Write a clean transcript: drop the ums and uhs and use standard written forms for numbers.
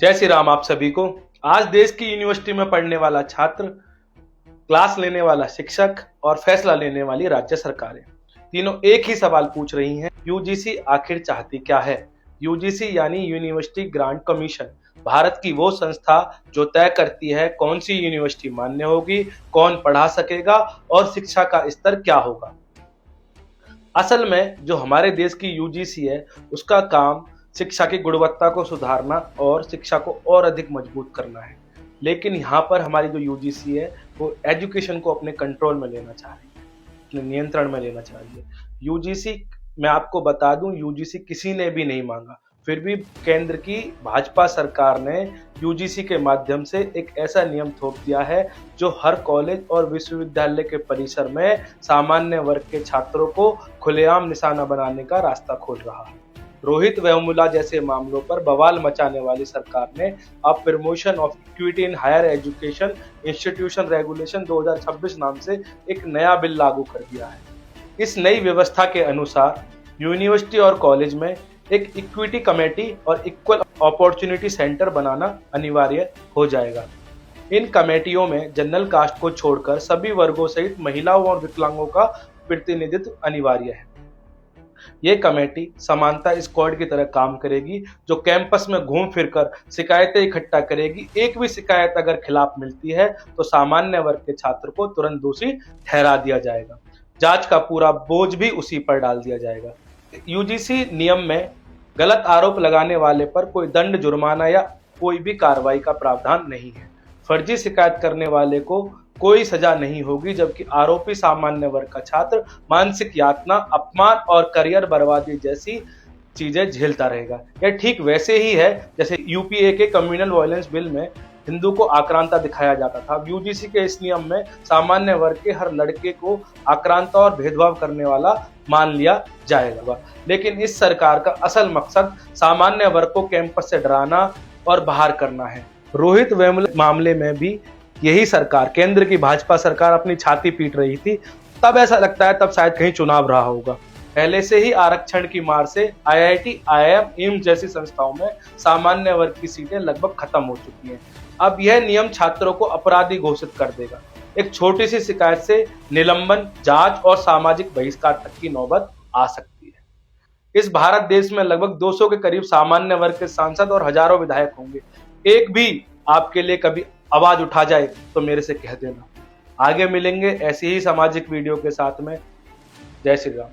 जय श्री राम आप सभी को। आज देश की यूनिवर्सिटी में पढ़ने वाला छात्र, क्लास लेने वाला शिक्षक और फैसला लेने वाली राज्य सरकारें तीनों एक ही सवाल पूछ रही हैं, यूजीसी आखिर चाहती क्या है। यूजीसी यानी यूनिवर्सिटी ग्रांट कमीशन, भारत की वो संस्था जो तय करती है कौन सी यूनिवर्सिटी मान्य होगी, कौन पढ़ा सकेगा और शिक्षा का स्तर क्या होगा। असल में जो हमारे देश की यूजीसी है उसका काम शिक्षा की गुणवत्ता को सुधारना और शिक्षा को और अधिक मजबूत करना है। लेकिन यहाँ पर हमारी जो यूजीसी है वो एजुकेशन को अपने कंट्रोल में लेना चाह रही है, अपने नियंत्रण में लेना चाह रही है। यूजीसी, मैं आपको बता दूं, यूजीसी किसी ने भी नहीं मांगा, फिर भी केंद्र की भाजपा सरकार ने यूजीसी के माध्यम से एक ऐसा नियम थोप दिया है जो हर कॉलेज और विश्वविद्यालय के परिसर में सामान्य वर्ग के छात्रों को खुलेआम निशाना बनाने का रास्ता खोल रहा है। रोहित वेमुला जैसे मामलों पर बवाल मचाने वाली सरकार ने अब promotion of equity in higher education institution regulation 2026 नाम से एक नया बिल लागू कर दिया है। इस नई व्यवस्था के अनुसार यूनिवर्सिटी और कॉलेज में एक इक्विटी कमेटी और इक्वल अपॉर्चुनिटी सेंटर बनाना अनिवार्य हो जाएगा। इन कमेटियों में जनरल कास्ट को छोड़कर सभी वर्गों सहित महिलाओं और विकलांगों का प्रतिनिधित्व अनिवार्य है। ये कमेटी समानता स्क्वाड की तरह काम करेगी जो कैंपस में घूम फिरकर शिकायतें इकट्ठा करेगी। एक भी शिकायत अगर खिलाफ मिलती है तो सामान्य वर्ग के छात्र को तुरंत दोषी ठहरा दिया जाएगा। जांच का पूरा बोझ भी उसी पर डाल दिया जाएगा। यूजीसी नियम में गलत आरोप लगाने वाले पर कोई दंड, जुर्माना या कोई भी कार्रवाई का प्रावधान नहीं है। फर्जी शिकायत करने वाले को कोई सजा नहीं होगी, जबकि आरोपी सामान्य वर्ग का छात्र मानसिक यातना, अपमान और करियर बर्बादी जैसी चीजें झेलता रहेगा। यह ठीक वैसे ही है जैसे यूपीए के कम्युनल वायलेंस बिल में हिंदू को आक्रांता दिखाया जाता था। यूजीसी के इस नियम में सामान्य वर्ग के हर लड़के को आक्रांता और भेदभाव करने वाला मान लिया जाएगा। लेकिन इस सरकार का असल मकसद सामान्य वर्ग को कैंपस से डराना और बाहर करना है। रोहित वेमुला मामले में भी यही सरकार, केंद्र की भाजपा सरकार अपनी छाती पीट रही थी। तब ऐसा लगता है तब शायद कहीं चुनाव रहा होगा। पहले से ही आरक्षण की मार से आईआईटी, आईआईएम, एम्स जैसी संस्थाओं में सामान्य वर्ग की सीटें लगभग खत्म हो चुकी हैं। अब यह नियम छात्रों को अपराधी घोषित कर देगा। एक छोटी सी शिकायत से निलंबन, जांच और सामाजिक बहिष्कार तक की नौबत आ सकती है। इस भारत देश में लगभग 200 के करीब सामान्य वर्ग के सांसद और हजारों विधायक होंगे। एक भी आपके लिए कभी आवाज उठा जाए तो मेरे से कह देना। आगे मिलेंगे ऐसी ही सामाजिक वीडियो के साथ में। जय श्री राम।